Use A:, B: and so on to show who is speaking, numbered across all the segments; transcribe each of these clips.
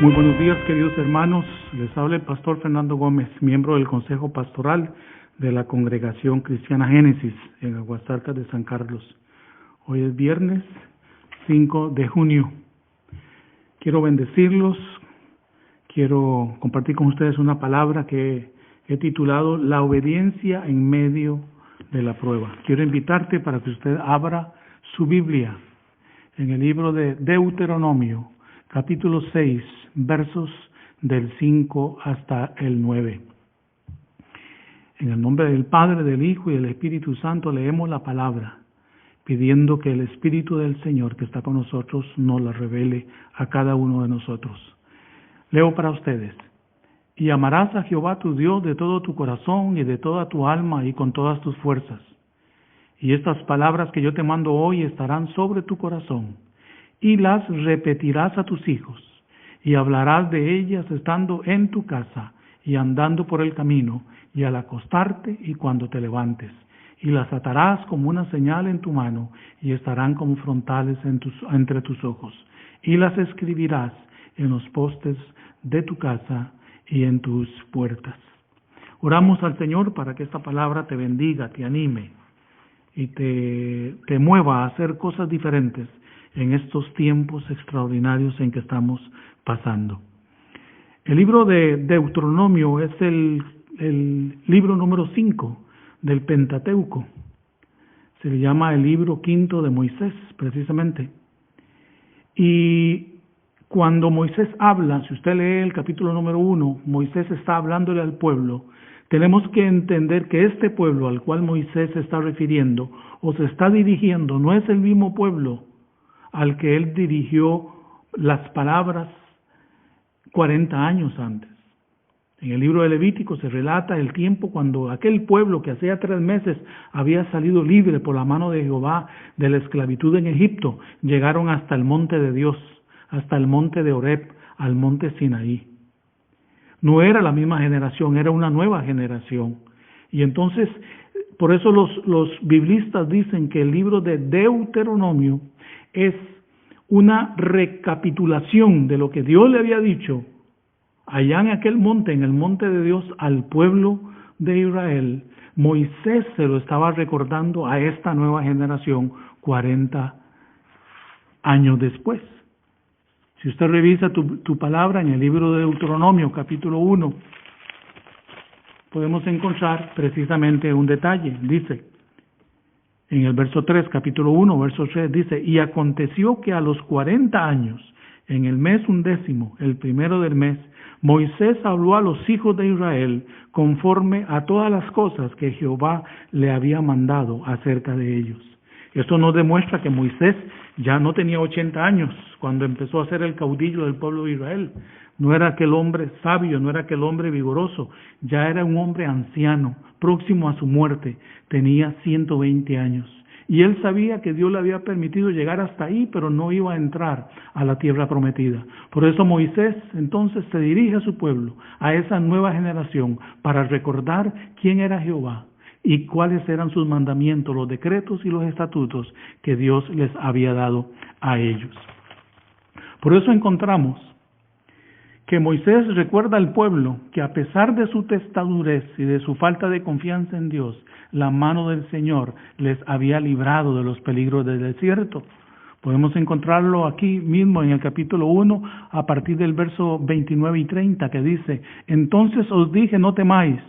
A: Muy buenos días, queridos hermanos. Les habla el pastor Fernando Gómez, miembro del Consejo Pastoral de la Congregación Cristiana Génesis en Aguasarcas de San Carlos. Hoy es viernes 5 de junio. Quiero bendecirlos, quiero compartir con ustedes una palabra que he titulado La obediencia en medio de la prueba. Quiero invitarte para que usted abra su Biblia en el libro de Deuteronomio, capítulo 6, versos del 5 hasta el 9. En el nombre del Padre, del Hijo y del Espíritu Santo leemos la palabra, pidiendo que el Espíritu del Señor que está con nosotros nos la revele a cada uno de nosotros. Leo para ustedes. Y amarás a Jehová tu Dios de todo tu corazón y de toda tu alma y con todas tus fuerzas. Y estas palabras que yo te mando hoy estarán sobre tu corazón, y las repetirás a tus hijos, y hablarás de ellas estando en tu casa, y andando por el camino, y al acostarte y cuando te levantes. Y las atarás como una señal en tu mano, y estarán como frontales entre tus ojos. Y las escribirás en los postes de tu casa y en tus puertas. Oramos al Señor para que esta palabra te bendiga, te anime y te mueva a hacer cosas diferentes en estos tiempos extraordinarios en que estamos pasando. El libro de Deuteronomio es el libro número 5 del Pentateuco. Se le llama el libro quinto de Moisés, precisamente. Y cuando Moisés habla, si usted lee el capítulo número 1, Moisés está hablándole al pueblo. Tenemos que entender que este pueblo al cual Moisés se está refiriendo o se está dirigiendo no es el mismo pueblo al que él dirigió las palabras 40 años antes. En el libro de Levítico se relata el tiempo cuando aquel pueblo que hacía 3 meses había salido libre por la mano de Jehová de la esclavitud en Egipto, llegaron hasta el monte de Dios, hasta el monte de Horeb, al monte Sinaí. No era la misma generación, era una nueva generación. Y entonces, por eso los biblistas dicen que el libro de Deuteronomio es una recapitulación de lo que Dios le había dicho allá en aquel monte, en el monte de Dios, al pueblo de Israel. Moisés se lo estaba recordando a esta nueva generación 40 años después. Si usted revisa tu palabra en el libro de Deuteronomio, capítulo 1, podemos encontrar precisamente un detalle. Dice, en el verso 3, capítulo 1, verso 3, dice, y aconteció que a los 40 años, en el mes 11, el primero del mes, Moisés habló a los hijos de Israel conforme a todas las cosas que Jehová le había mandado acerca de ellos. Esto nos demuestra que Moisés ya no tenía 80 años cuando empezó a ser el caudillo del pueblo de Israel. No era aquel hombre sabio, no era aquel hombre vigoroso, ya era un hombre anciano, próximo a su muerte, tenía 120 años. Y él sabía que Dios le había permitido llegar hasta ahí, pero no iba a entrar a la tierra prometida. Por eso Moisés entonces se dirige a su pueblo, a esa nueva generación, para recordar quién era Jehová y cuáles eran sus mandamientos, los decretos y los estatutos que Dios les había dado a ellos. Por eso encontramos que Moisés recuerda al pueblo que a pesar de su testadurez y de su falta de confianza en Dios, la mano del Señor les había librado de los peligros del desierto. Podemos encontrarlo aquí mismo en el capítulo 1, a partir del verso 29 y 30, que dice, entonces os dije, no temáis,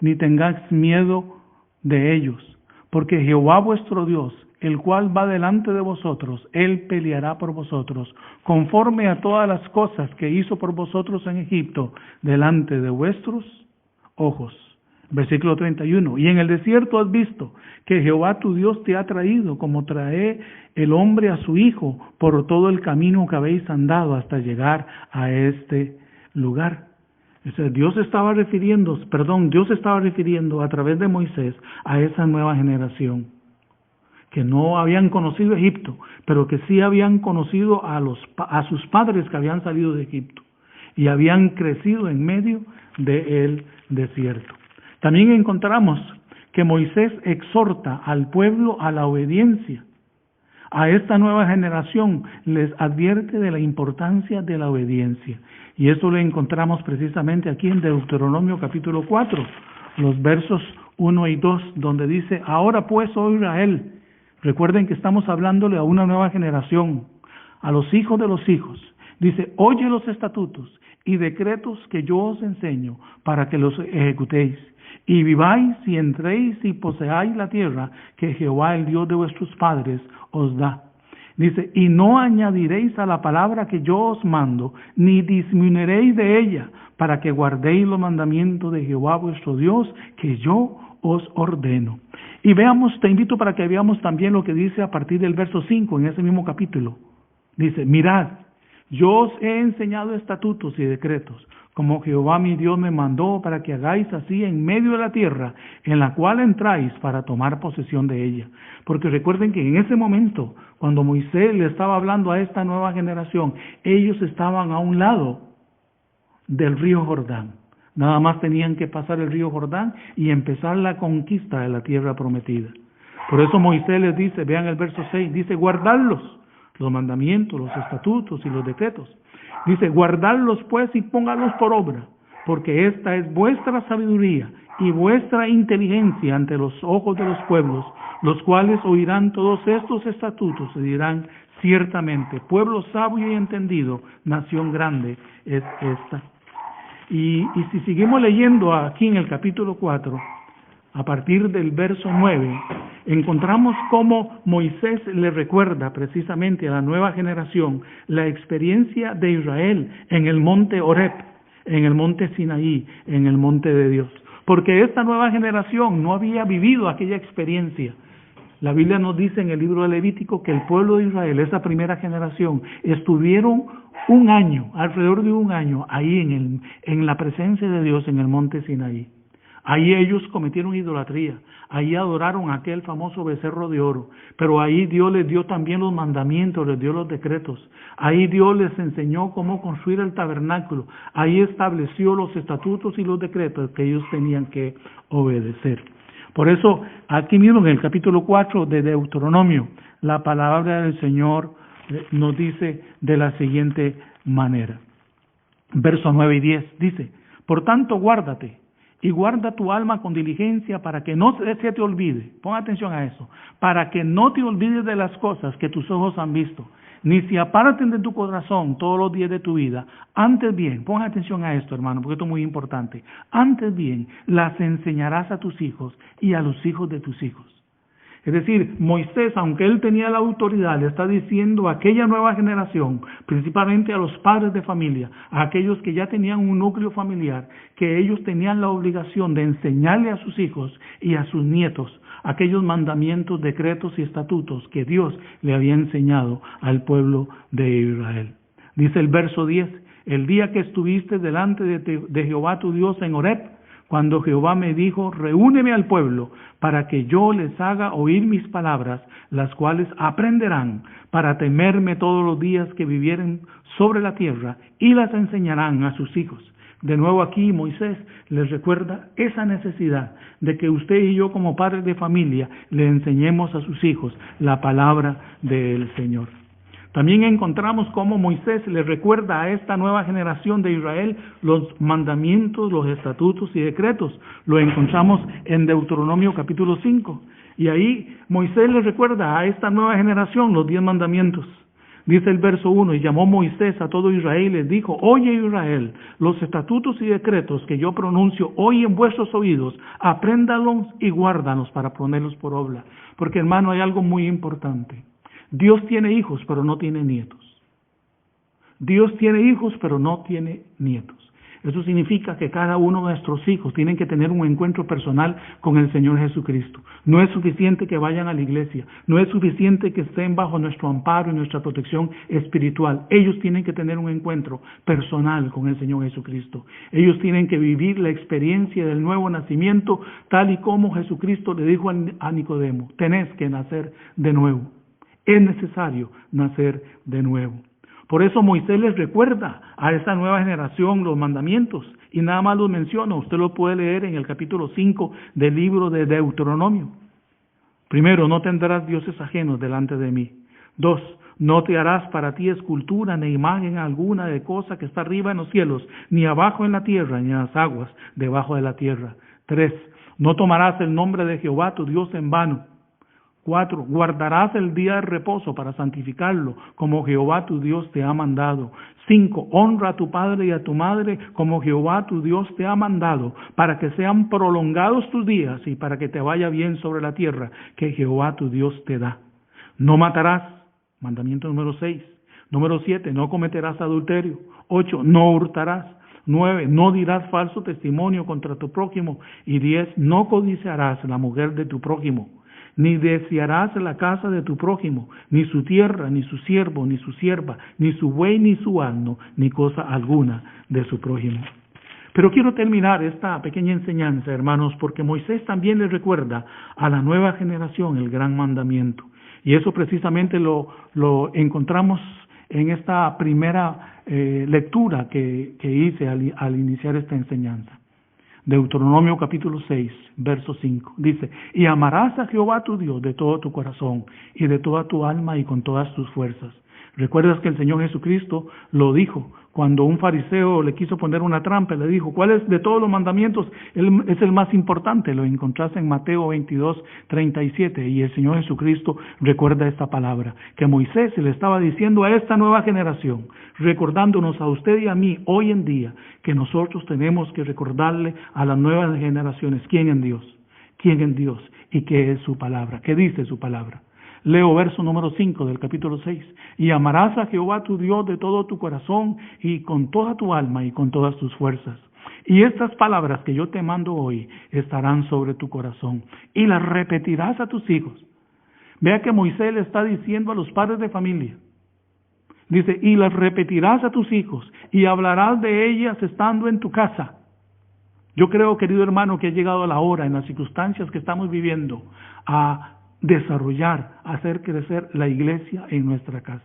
A: ni tengáis miedo de ellos, porque Jehová vuestro Dios, el cual va delante de vosotros, Él peleará por vosotros, conforme a todas las cosas que hizo por vosotros en Egipto, delante de vuestros ojos. Versículo 31, y en el desierto has visto que Jehová tu Dios te ha traído, como trae el hombre a su hijo, por todo el camino que habéis andado hasta llegar a este lugar. Dios estaba refiriendo a través de Moisés a esa nueva generación que no habían conocido Egipto, pero que sí habían conocido a sus padres que habían salido de Egipto y habían crecido en medio del desierto. También encontramos que Moisés exhorta al pueblo a la obediencia, A esta nueva generación les advierte de la importancia de la obediencia. Y eso lo encontramos precisamente aquí en Deuteronomio capítulo 4, los versos 1 y 2, donde dice: ahora pues, oh Israel, recuerden que estamos hablándole a una nueva generación, a los hijos de los hijos. Dice: oye los estatutos y decretos que yo os enseño para que los ejecutéis, y viváis y entréis y poseáis la tierra que Jehová, el Dios de vuestros padres, os da. Dice: y no añadiréis a la palabra que yo os mando, ni disminuiréis de ella, para que guardéis los mandamientos de Jehová vuestro Dios, que yo os ordeno. Y veamos, te invito para que veamos también lo que dice a partir del verso 5 en ese mismo capítulo. Dice: mirad, yo os he enseñado estatutos y decretos, como Jehová mi Dios me mandó, para que hagáis así en medio de la tierra, en la cual entráis para tomar posesión de ella. Porque recuerden que en ese momento, cuando Moisés le estaba hablando a esta nueva generación, ellos estaban a un lado del río Jordán. Nada más tenían que pasar el río Jordán y empezar la conquista de la tierra prometida. Por eso Moisés les dice, vean el verso 6, dice: guardadlos, los mandamientos, los estatutos y los decretos. Dice: guardadlos pues y póngalos por obra, porque esta es vuestra sabiduría y vuestra inteligencia ante los ojos de los pueblos, los cuales oirán todos estos estatutos y dirán: ciertamente, pueblo sabio y entendido, nación grande es esta. Y si seguimos leyendo aquí en el capítulo 4, a partir del verso 9, encontramos cómo Moisés le recuerda precisamente a la nueva generación la experiencia de Israel en el monte Horeb, en el monte Sinaí, en el monte de Dios. Porque esta nueva generación no había vivido aquella experiencia. La Biblia nos dice en el libro de Levítico que el pueblo de Israel, esa primera generación, estuvieron un año, alrededor de un año, ahí en la presencia de Dios en el monte Sinaí. Ahí ellos cometieron idolatría, ahí adoraron a aquel famoso becerro de oro, pero ahí Dios les dio también los mandamientos, les dio los decretos, ahí Dios les enseñó cómo construir el tabernáculo, ahí estableció los estatutos y los decretos que ellos tenían que obedecer. Por eso, aquí mismo en el capítulo 4 de Deuteronomio, la palabra del Señor nos dice de la siguiente manera. Versos 9 y 10 dice: por tanto, guárdate y guarda tu alma con diligencia para que no se te olvide. Pon atención a eso. Para que no te olvides de las cosas que tus ojos han visto, ni se aparten de tu corazón todos los días de tu vida. Antes bien, pon atención a esto, hermano, porque esto es muy importante. Antes bien, las enseñarás a tus hijos y a los hijos de tus hijos. Es decir, Moisés, aunque él tenía la autoridad, le está diciendo a aquella nueva generación, principalmente a los padres de familia, a aquellos que ya tenían un núcleo familiar, que ellos tenían la obligación de enseñarle a sus hijos y a sus nietos aquellos mandamientos, decretos y estatutos que Dios le había enseñado al pueblo de Israel. Dice el verso 10, el día que estuviste delante de Jehová tu Dios en Horeb, cuando Jehová me dijo, reúneme al pueblo, para que yo les haga oír mis palabras, las cuales aprenderán para temerme todos los días que vivieren sobre la tierra, y las enseñarán a sus hijos. De nuevo aquí Moisés les recuerda esa necesidad de que usted y yo como padres de familia le enseñemos a sus hijos la palabra del Señor. También encontramos cómo Moisés le recuerda a esta nueva generación de Israel los mandamientos, los estatutos y decretos. Lo encontramos en Deuteronomio capítulo 5. Y ahí Moisés le recuerda a esta nueva generación los 10 mandamientos. Dice el verso 1, y llamó Moisés a todo Israel y les dijo, oye Israel, los estatutos y decretos que yo pronuncio hoy en vuestros oídos, apréndalos y guárdalos para ponerlos por obra. Porque hermano, hay algo muy importante. Dios tiene hijos, pero no tiene nietos. Dios tiene hijos, pero no tiene nietos. Eso significa que cada uno de nuestros hijos tienen que tener un encuentro personal con el Señor Jesucristo. No es suficiente que vayan a la iglesia, no es suficiente que estén bajo nuestro amparo y nuestra protección espiritual. Ellos tienen que tener un encuentro personal con el Señor Jesucristo. Ellos tienen que vivir la experiencia del nuevo nacimiento, tal y como Jesucristo le dijo a Nicodemo, tenés que nacer de nuevo. Es necesario nacer de nuevo. Por eso Moisés les recuerda a esta nueva generación los mandamientos y nada más los menciona. Usted lo puede leer en el capítulo 5 del libro de Deuteronomio. Primero, no tendrás dioses ajenos delante de mí. 2. No te harás para ti escultura ni imagen alguna de cosa que está arriba en los cielos, ni abajo en la tierra, ni en las aguas debajo de la tierra. 3. No tomarás el nombre de Jehová tu Dios en vano. 4. Guardarás el día de reposo para santificarlo, como Jehová tu Dios te ha mandado. 5. Honra a tu padre y a tu madre, como Jehová tu Dios te ha mandado, para que sean prolongados tus días y para que te vaya bien sobre la tierra que Jehová tu Dios te da. No matarás. Mandamiento número 6. Número 7. No cometerás adulterio. 8. No hurtarás. 9. No dirás falso testimonio contra tu prójimo. Y 10. No codiciarás la mujer de tu prójimo, ni desearás la casa de tu prójimo, ni su tierra, ni su siervo, ni su sierva, ni su buey, ni su asno, ni cosa alguna de su prójimo. Pero quiero terminar esta pequeña enseñanza, hermanos, porque Moisés también le recuerda a la nueva generación el gran mandamiento. Y eso precisamente lo encontramos en esta primera lectura que hice al iniciar esta enseñanza. Deuteronomio capítulo 6, verso 5. Dice, y amarás a Jehová tu Dios de todo tu corazón y de toda tu alma y con todas tus fuerzas. ¿Recuerdas que el Señor Jesucristo lo dijo? Cuando un fariseo le quiso poner una trampa, le dijo, ¿cuál es de todos los mandamientos? Es el más importante. Lo encontrás en Mateo 22, 37. Y el Señor Jesucristo recuerda esta palabra, que Moisés se le estaba diciendo a esta nueva generación, recordándonos a usted y a mí hoy en día, que nosotros tenemos que recordarle a las nuevas generaciones quién es Dios, y qué es su palabra, qué dice su palabra. Leo verso número 5 del capítulo 6. Y amarás a Jehová tu Dios de todo tu corazón y con toda tu alma y con todas tus fuerzas. Y estas palabras que yo te mando hoy estarán sobre tu corazón y las repetirás a tus hijos. Vea que Moisés le está diciendo a los padres de familia. Dice, y las repetirás a tus hijos y hablarás de ellas estando en tu casa. Yo creo, querido hermano, que ha llegado la hora en las circunstancias que estamos viviendo a desarrollar, hacer crecer la iglesia en nuestra casa.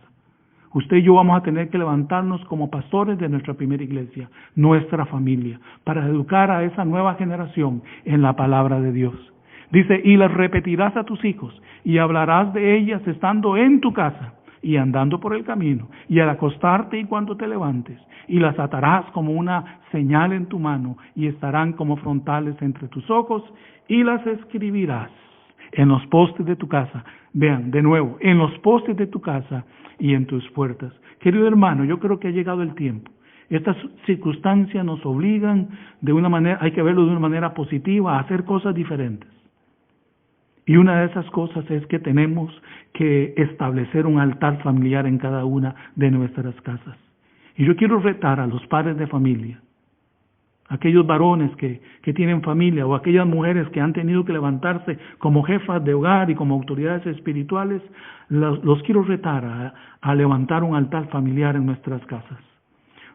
A: Usted y yo vamos a tener que levantarnos como pastores de nuestra primera iglesia, nuestra familia, para educar a esa nueva generación en la palabra de Dios. Dice, y las repetirás a tus hijos, y hablarás de ellas estando en tu casa, y andando por el camino, y al acostarte y cuando te levantes, y las atarás como una señal en tu mano, y estarán como frontales entre tus ojos, y las escribirás en los postes de tu casa. Vean, de nuevo, en los postes de tu casa y en tus puertas. Querido hermano, yo creo que ha llegado el tiempo. Estas circunstancias nos obligan de una manera, hay que verlo de una manera positiva, a hacer cosas diferentes. Y una de esas cosas es que tenemos que establecer un altar familiar en cada una de nuestras casas. Y yo quiero retar a los padres de familia, aquellos varones que tienen familia o aquellas mujeres que han tenido que levantarse como jefas de hogar y como autoridades espirituales, los quiero retar a levantar un altar familiar en nuestras casas.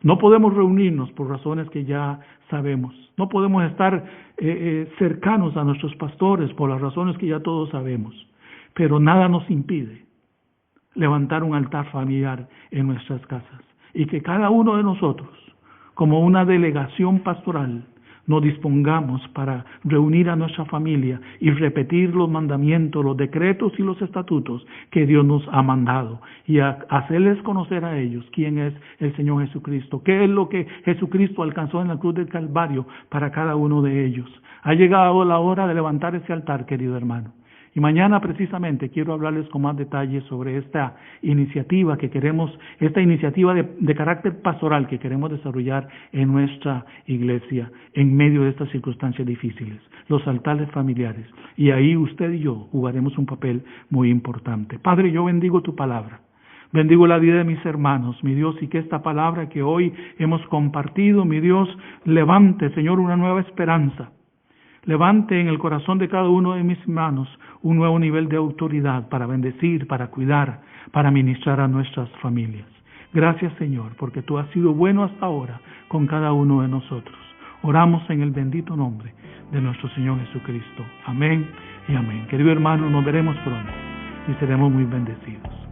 A: No podemos reunirnos por razones que ya sabemos. No podemos estar cercanos a nuestros pastores por las razones que ya todos sabemos. Pero nada nos impide levantar un altar familiar en nuestras casas. Y que cada uno de nosotros, como una delegación pastoral, nos dispongamos para reunir a nuestra familia y repetir los mandamientos, los decretos y los estatutos que Dios nos ha mandado y hacerles conocer a ellos quién es el Señor Jesucristo, qué es lo que Jesucristo alcanzó en la cruz del Calvario para cada uno de ellos. Ha llegado la hora de levantar ese altar, querido hermano. Y mañana precisamente quiero hablarles con más detalles sobre esta iniciativa que queremos, esta iniciativa de carácter pastoral que queremos desarrollar en nuestra iglesia en medio de estas circunstancias difíciles, los altares familiares. Y ahí usted y yo jugaremos un papel muy importante. Padre, yo bendigo tu palabra. Bendigo la vida de mis hermanos, mi Dios, y que esta palabra que hoy hemos compartido, mi Dios, levante, Señor, una nueva esperanza. Levante en el corazón de cada uno de mis hermanos un nuevo nivel de autoridad para bendecir, para cuidar, para ministrar a nuestras familias. Gracias, Señor, porque tú has sido bueno hasta ahora con cada uno de nosotros. Oramos en el bendito nombre de nuestro Señor Jesucristo. Amén y amén. Querido hermano, nos veremos pronto y seremos muy bendecidos.